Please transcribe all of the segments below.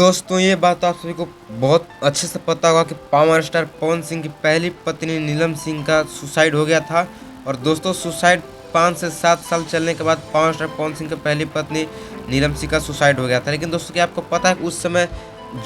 दोस्तों ये बात आप सभी को बहुत अच्छे से पता होगा कि पावर स्टार पवन सिंह की पहली पत्नी नीलम सिंह का सुसाइड हो गया था। और दोस्तों सुसाइड 5 से 7 साल चलने के बाद पावर स्टार पवन सिंह की पहली पत्नी नीलम सिंह का सुसाइड हो गया था। लेकिन दोस्तों क्या आपको पता है कि उस समय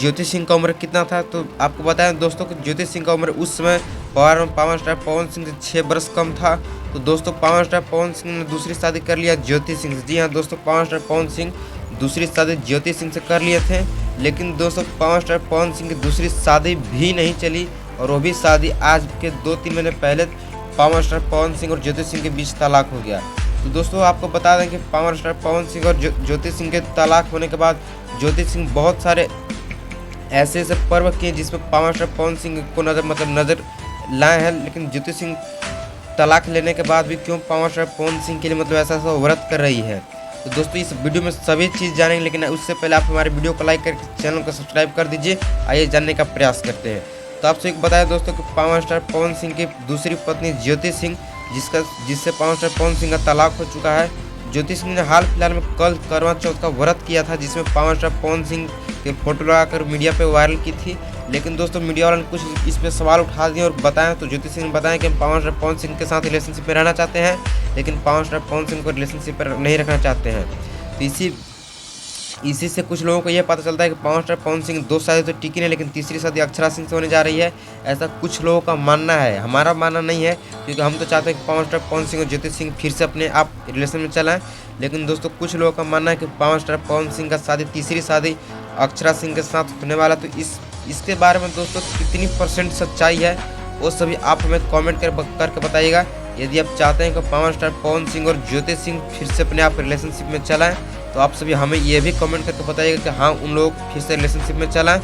ज्योति सिंह का उम्र कितना था? तो आपको बताएं दोस्तों कि ज्योति सिंह का उम्र उस समय पावर स्टार पवन सिंह से 6 बरस कम था। तो दोस्तों पावर स्टार पवन सिंह ने दूसरी शादी कर लिया ज्योति सिंह से। जी हाँ दोस्तों, पावर स्टार पवन सिंह दूसरी शादी ज्योति सिंह से कर लिए थे। लेकिन दोस्तों पावर स्टार पवन सिंह की दूसरी शादी भी नहीं चली और वो भी शादी आज के 2-3 महीने पहले पावर स्टार पवन सिंह और ज्योति सिंह के बीच तलाक हो गया। तो दोस्तों आपको बता दें कि पावर स्टार पवन सिंह और ज्योति सिंह के तलाक होने के बाद ज्योति सिंह बहुत सारे ऐसे पर्व किए जिसमें पावर स्टार पवन सिंह को नज़र लाए हैं। लेकिन ज्योति सिंह तलाक लेने के बाद भी क्यों पावर स्टार पवन सिंह के लिए ऐसा व्रत कर रही है। तो दोस्तों इस वीडियो में सभी चीज़ जानेंगे, लेकिन उससे पहले आप हमारे वीडियो को लाइक करके चैनल को सब्सक्राइब कर दीजिए। आइए जानने का प्रयास करते हैं। तो आपसे एक बताया दोस्तों कि पावर स्टार पवन सिंह की दूसरी पत्नी ज्योति सिंह जिससे पावर स्टार पवन सिंह का तलाक हो चुका है, ज्योति सिंह ने हाल फिलहाल में कल करवा चौथ का व्रत किया था, जिसमें पावर स्टार पवन सिंह के फोटो लगाकर मीडिया पे वायरल की थी। लेकिन दोस्तों मीडिया वालों ने कुछ इस पे सवाल उठा दिए और बताएं तो ज्योति सिंह ने बताया कि हम पावर स्टार पवन सिंह के साथ रिलेशनशिप में रहना चाहते हैं, लेकिन पावर स्टार पवन सिंह को रिलेशनशिप पर नहीं रखना चाहते हैं। तो इसी से कुछ लोगों को यह पता चलता है कि पावर स्टार पवन सिंह 2 शादी तो टिकी नहीं, लेकिन तीसरी शादी अक्षरा सिंह से होने जा रही है। ऐसा कुछ लोगों का मानना है, हमारा मानना नहीं है, क्योंकि हम तो चाहते हैं कि पावर स्टार पवन सिंह और ज्योति सिंह फिर से अपने आप रिलेशन में चलाएं। लेकिन दोस्तों कुछ लोगों का मानना है कि पावर स्टार पवन सिंह का शादी तीसरी शादी अक्षरा सिंह के साथ होने वाला। तो इसके बारे में दोस्तों कितनी % सच्चाई है वो सभी आप हमें कमेंट करके बताइएगा। यदि आप चाहते हैं कि पावर स्टार पवन सिंह और ज्योति सिंह फिर से अपने आप रिलेशनशिप में चलाएं, तो आप सभी हमें ये भी कमेंट करके बताइएगा कि हाँ उन लोग फिर से रिलेशनशिप में चलाएं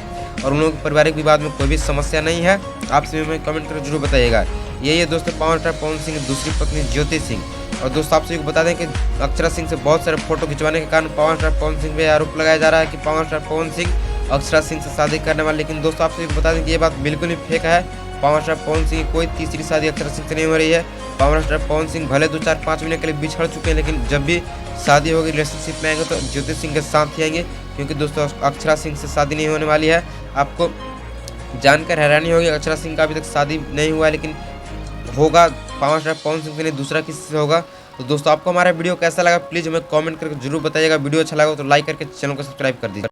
और उन लोगों के पारिवारिक विवाद में कोई भी समस्या नहीं है। आप सभी हमें कमेंट करके जरूर बताइएगा। यही है दोस्तों पावर स्टार पवन सिंह की दूसरी पत्नी ज्योति सिंह। और दोस्तों आप सभी को बता दें कि अक्षरा सिंह से बहुत सारे फोटो खिंचवाने के कारण पावर स्टार पवन सिंह पे आरोप लगाया जा रहा है कि पावर स्टार पवन सिंह अक्षरा सिंह से शादी करने वाले। लेकिन दोस्तों आप सभी को बता दें कि ये बात बिल्कुल ही फेक है। पावर स्टार पवन सिंह की कोई तीसरी शादी अक्षरा सिंह से नहीं हो रही है। पावर स्टार पवन सिंह भले 2-4-5 महीने के लिए बिछड़ चुके हैं, लेकिन जब भी शादी होगी रिलेशनशिप में आएंगे तो ज्योति सिंह के साथ ही आएंगे, क्योंकि दोस्तों अक्षरा सिंह से शादी नहीं होने वाली है। आपको जानकर हैरानी होगी, अक्षरा सिंह का अभी तक शादी नहीं हुआ है, लेकिन होगा पावर स्टार पवन सिंह के लिए दूसरा किसी से होगा। तो दोस्तों आपको हमारा वीडियो कैसा लगा प्लीज़ हमें कमेंट करके जरूर बताइएगा। वीडियो अच्छा लगा तो लाइक करके चैनल को सब्सक्राइब कर दीजिए।